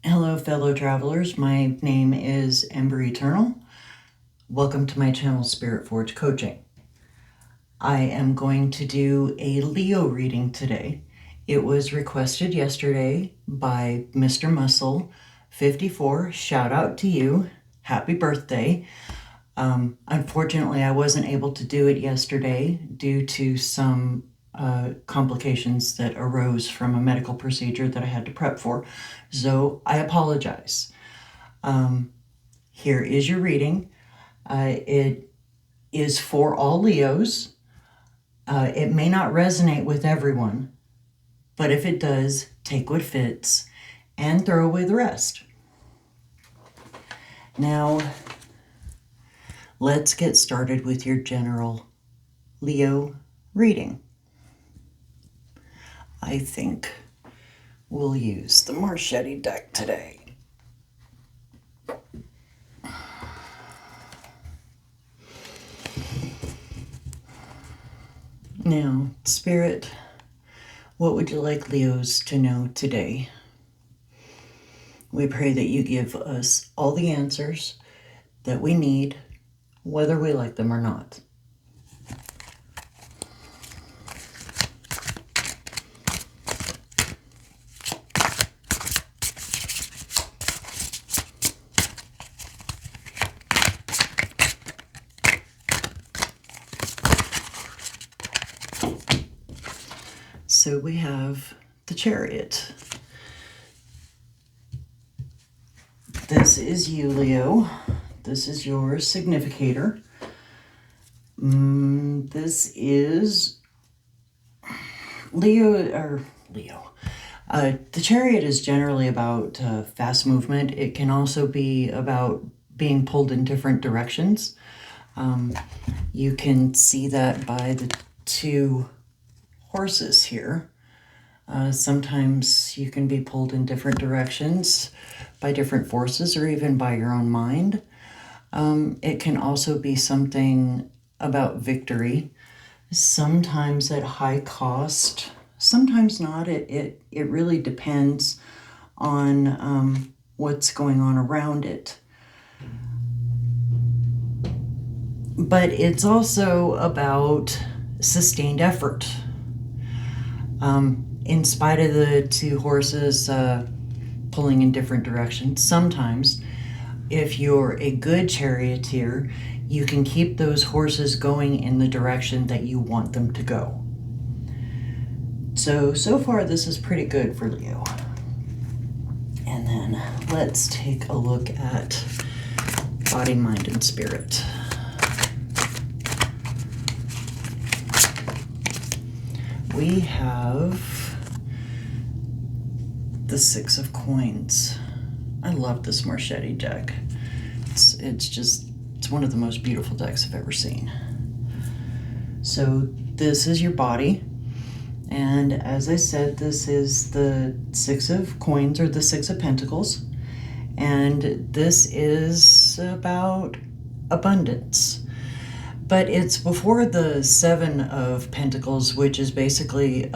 Hello, fellow travelers. My name is Ember Aeternal. Welcome to my channel, Spirit Forge Coaching. I am going to do a Leo reading today. It was requested yesterday by Mr. Muscle 54. Shout out to you. Happy birthday. Unfortunately, I wasn't able to do it yesterday due to some complications that arose from a medical procedure that I had to prep for. So I apologize. Here is your reading. It is for all Leos. It may not resonate with everyone, but if it does, take what fits and throw away the rest. Now, let's get started with your general Leo reading. I think we'll use the Marchetti deck today. Now, Spirit, what would you like Leos to know today? We pray that you give us all the answers that we need, whether we like them or not. So we have the Chariot. This is you, Leo. This is your significator. This is Leo. The Chariot is generally about fast movement. It can also be about being pulled in different directions. You can see that by the two horses here. Sometimes you can be pulled in different directions by different forces or even by your own mind. It can also be something about victory, sometimes at high cost, sometimes not. It really depends on what's going on around it. But it's also about sustained effort. In spite of the two horses pulling in different directions, sometimes if you're a good charioteer, you can keep those horses going in the direction that you want them to go. So far this is pretty good for Leo. And then let's take a look at body, mind, and spirit. We have the Six of Coins. I love this Marchetti deck. It's one of the most beautiful decks I've ever seen. So this is your body. And as I said, this is the Six of Coins, or the Six of Pentacles. And this is about abundance. But it's before the Seven of Pentacles, which is basically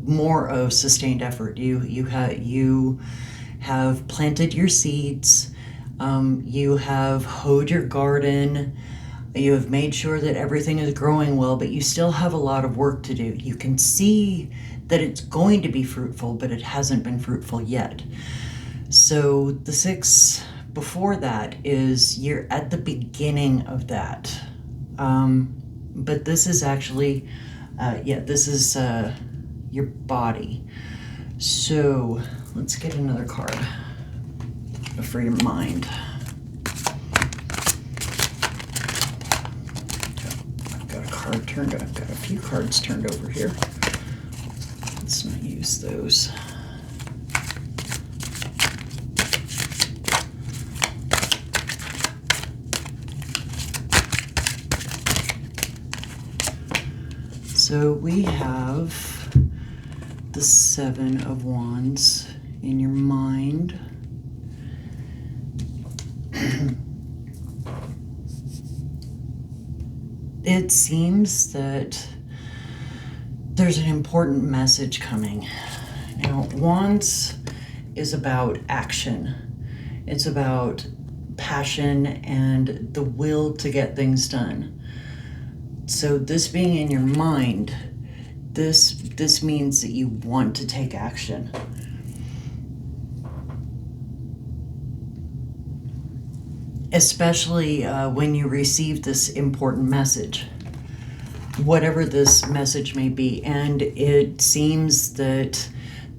more of sustained effort. You have planted your seeds, you have hoed your garden, you have made sure that everything is growing well, but you still have a lot of work to do. You can see that it's going to be fruitful, but it hasn't been fruitful yet. So the six before that is you're at the beginning of that. But this is actually, this is your body. So let's get another card for your mind. I've got a card turned, I've got a few cards turned over here. Let's not use those. So we have the Seven of Wands in your mind. It seems that there's an important message coming. Now, Wands is about action. It's about passion and the will to get things done. So this being in your mind, this means that you want to take action. Especially when you receive this important message, whatever this message may be. And it seems that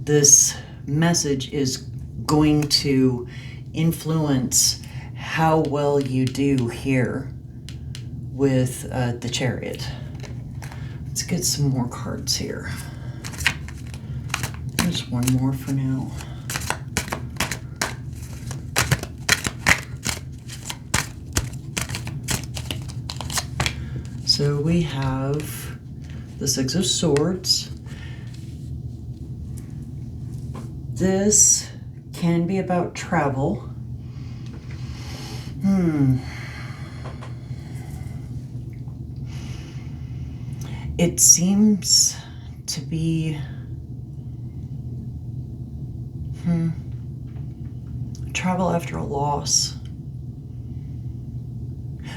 this message is going to influence how well you do here with the Chariot. Let's get some more cards here. There's one more for now. So we have the Six of Swords. This can be about travel. It seems to be travel after a loss.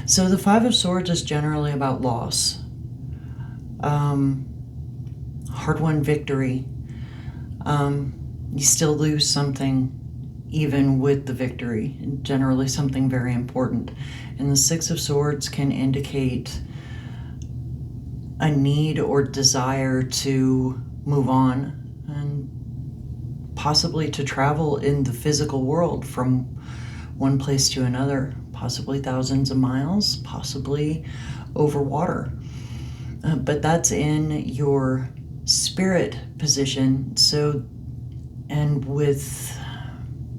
So the Five of Swords is generally about loss. Hard-won victory. You still lose something even with the victory, generally something very important. And the Six of Swords can indicate a need or desire to move on and possibly to travel in the physical world from one place to another, possibly thousands of miles, possibly over water. But that's in your spirit position. So, and with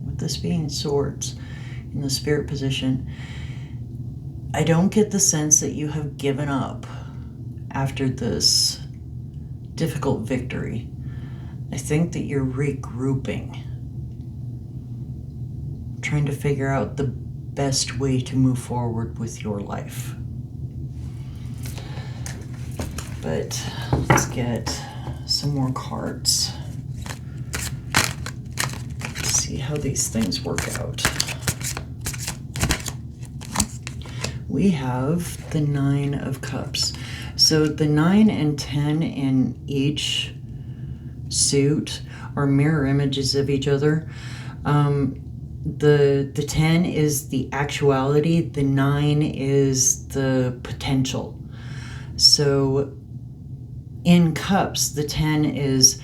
this being swords in the spirit position, I don't get the sense that you have given up after this difficult victory. I think that you're regrouping, trying to figure out the best way to move forward with your life. But let's get some more cards. See how these things work out. We have the Nine of Cups. So the 9 and 10 in each suit are mirror images of each other. The 10 is the actuality, the 9 is the potential. So in cups, the 10 is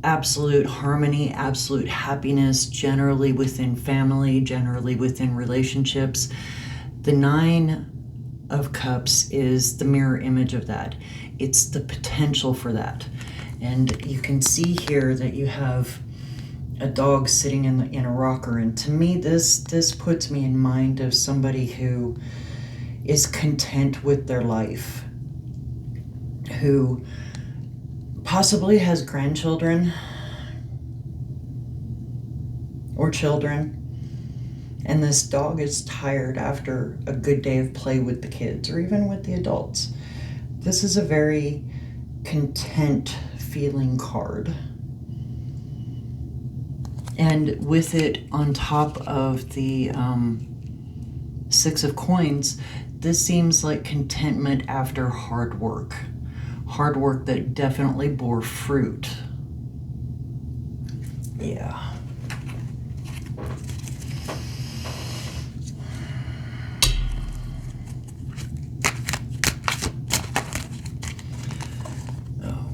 absolute harmony, absolute happiness, generally within family, generally within relationships. The 9 of Cups is the mirror image of that. It's the potential for that. And you can see here that you have a dog sitting in a rocker. And to me, this puts me in mind of somebody who is content with their life, who possibly has grandchildren or children. And this dog is tired after a good day of play with the kids or even with the adults. This is a very content feeling card. And with it on top of the Six of Coins, this seems like contentment after hard work. Hard work that definitely bore fruit. Yeah.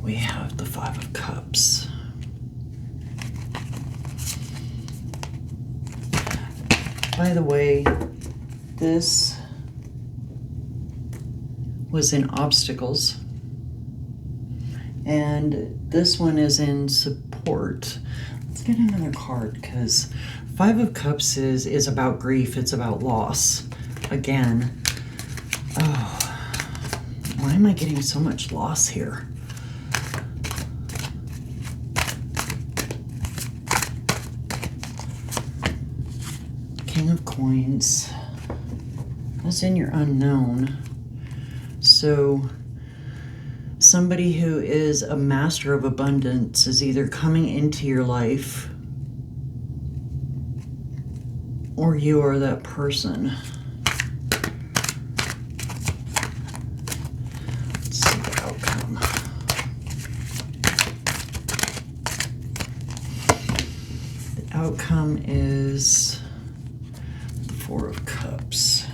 We have the Five of Cups. By the way, this was in obstacles, and this one is in support. Let's get another card, because Five of Cups is about grief. It's about loss. Again, oh, why am I getting so much loss here? King of Coins. That's in your unknown. So somebody who is a master of abundance is either coming into your life or you are that person. Let's see the outcome. The outcome is the Four of Cups.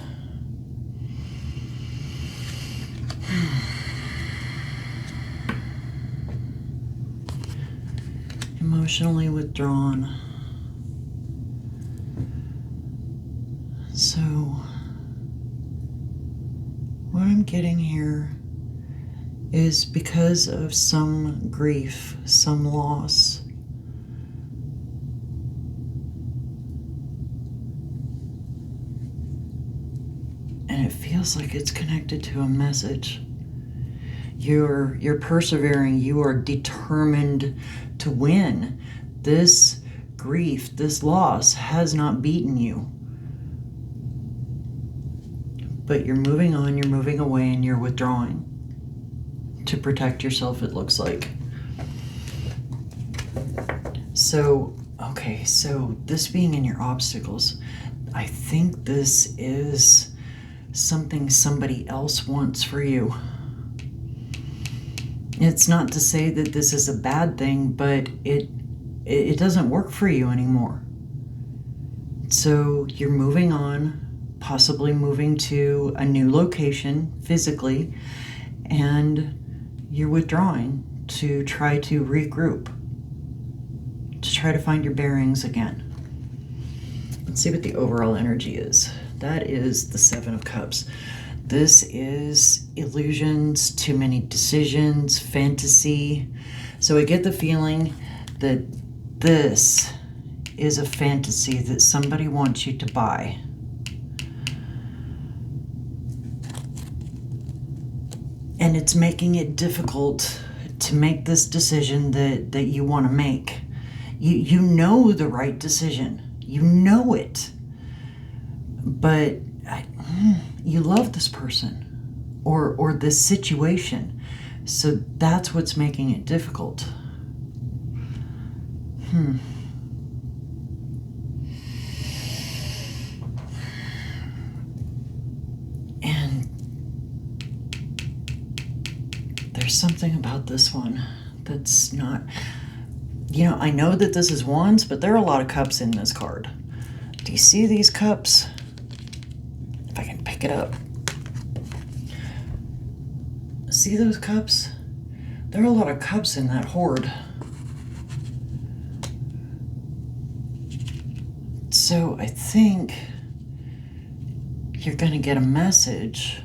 Emotionally withdrawn. So, what I'm getting here is because of some grief, some loss, and it feels like it's connected to a message. You're persevering, you are determined to win. This grief, this loss has not beaten you. But you're moving on, you're moving away, and you're withdrawing to protect yourself, it looks like. So, okay, so this being in your obstacles, I think this is something somebody else wants for you. It's not to say that this is a bad thing, but it doesn't work for you anymore. So you're moving on, possibly moving to a new location physically, and you're withdrawing to try to regroup, to try to find your bearings again. Let's see what the overall energy is. That is the Seven of Cups. This is illusions, too many decisions, fantasy. So I get the feeling that this is a fantasy that somebody wants you to buy. And it's making it difficult to make this decision that you want to make. You know the right decision. You know it. But you love this person or this situation. So that's what's making it difficult. And there's something about this one that's not... I know that this is wands, but there are a lot of cups in this card. Do you see these cups? If I can pick it up. See those cups? There are a lot of cups in that hoard. So I think you're going to get a message,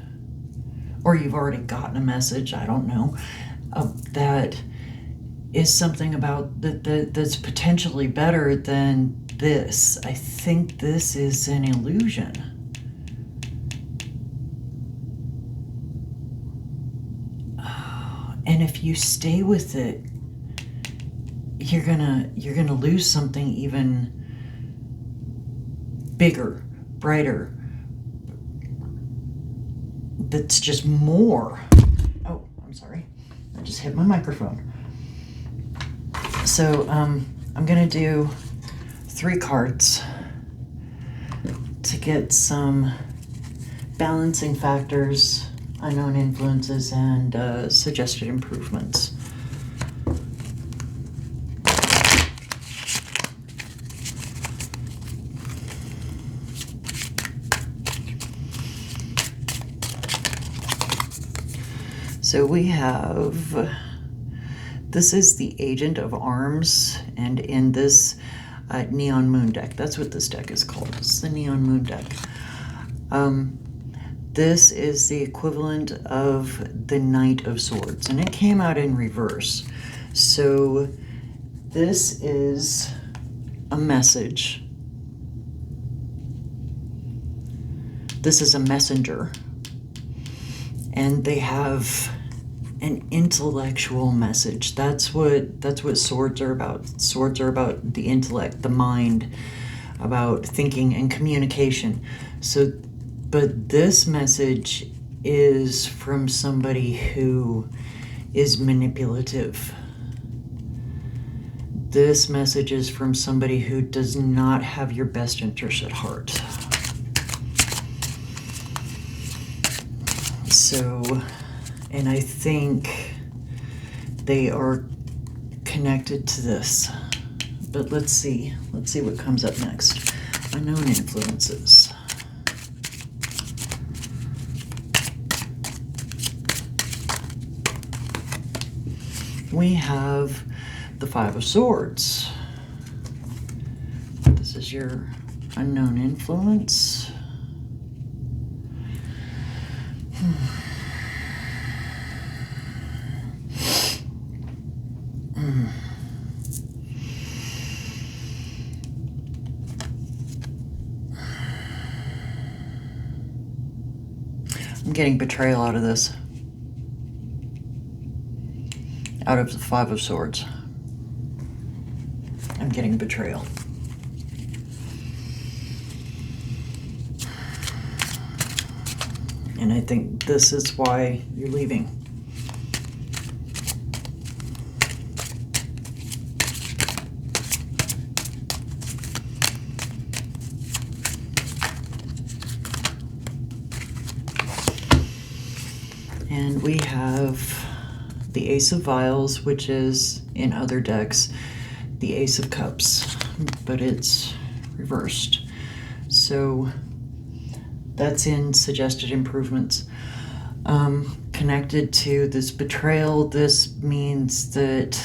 or you've already gotten a message, I don't know, that is something about that's potentially better than this. I think this is an illusion. And if you stay with it, you're gonna lose something even bigger, brighter, that's just more. Oh, I'm sorry. I just hit my microphone. So I'm gonna do 3 cards to get some balancing factors, unknown influences, and suggested improvements. So we have, this is the Agent of Arms, and in this Neon Moon deck, that's what this deck is called. It's the Neon Moon deck. This is the equivalent of the Knight of Swords, and it came out in reverse. So this is a message. This is a messenger, and they have an intellectual message. That's what swords are about. Swords are about the intellect, the mind, about thinking and communication. So, but this message is from somebody who is manipulative. This message is from somebody who does not have your best interest at heart. So, and I think they are connected to this. But let's see what comes up next. Unknown influences. We have the Five of Swords. This is your unknown influence. I'm getting betrayal out of this. Out of the Five of Swords. I'm getting betrayal. And I think this is why you're leaving. And we have the Ace of Vials, which is in other decks, the Ace of Cups, but it's reversed. So that's in suggested improvements. Connected to this betrayal, this means that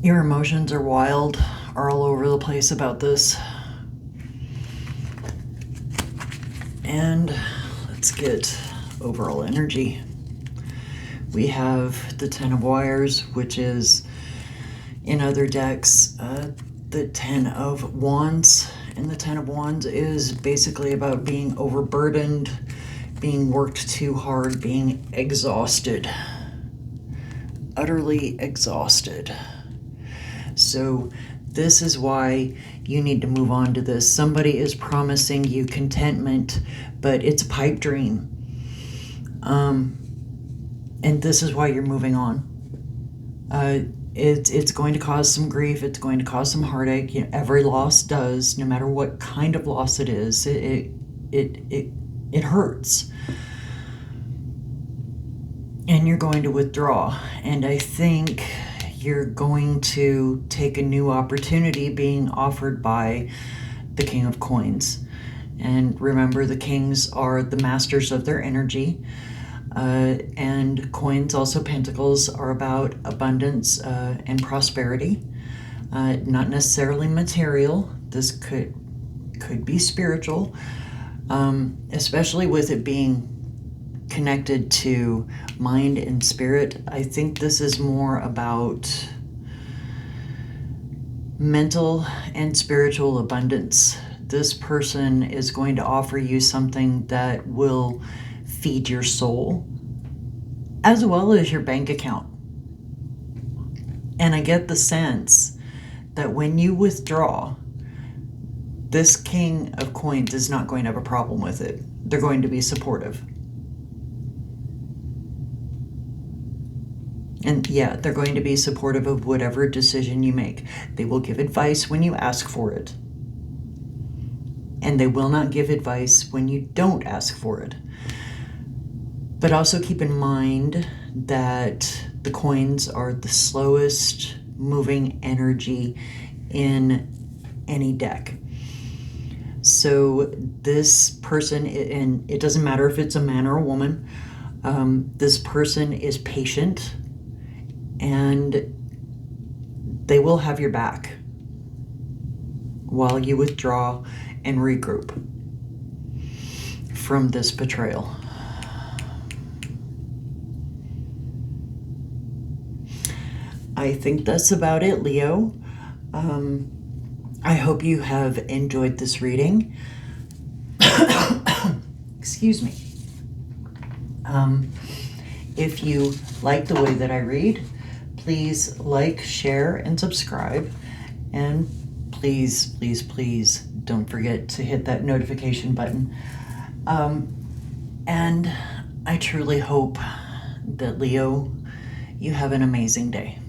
your emotions are wild, are all over the place about this. And let's get overall energy. We have the Ten of Wires, which is in other decks, the Ten of Wands. And the Ten of Wands is basically about being overburdened, being worked too hard, being exhausted, utterly exhausted. So this is why you need to move on to this. Somebody is promising you contentment, but it's a pipe dream. And this is why you're moving on. It's going to cause some grief. It's going to cause some heartache. You know, every loss does, no matter what kind of loss it is. It hurts. And you're going to withdraw. And I think you're going to take a new opportunity being offered by the King of Coins. And remember, the kings are the masters of their energy. And coins, also pentacles, are about abundance and prosperity. Not necessarily material. This could be spiritual, especially with it being connected to mind and spirit. I think this is more about mental and spiritual abundance. This person is going to offer you something that will feed your soul as well as your bank account. And I get the sense that when you withdraw, this King of Coins is not going to have a problem with it. They're going to be supportive. And yeah, they're going to be supportive of whatever decision you make. They will give advice when you ask for it. And they will not give advice when you don't ask for it. But also keep in mind that the coins are the slowest moving energy in any deck. So this person, and it doesn't matter if it's a man or a woman, this person is patient and they will have your back while you withdraw and regroup from this betrayal. I think that's about it, Leo. I hope you have enjoyed this reading. Excuse me. If you like the way that I read, please like, share, and subscribe. And please, please, please don't forget to hit that notification button. And I truly hope that, Leo, you have an amazing day.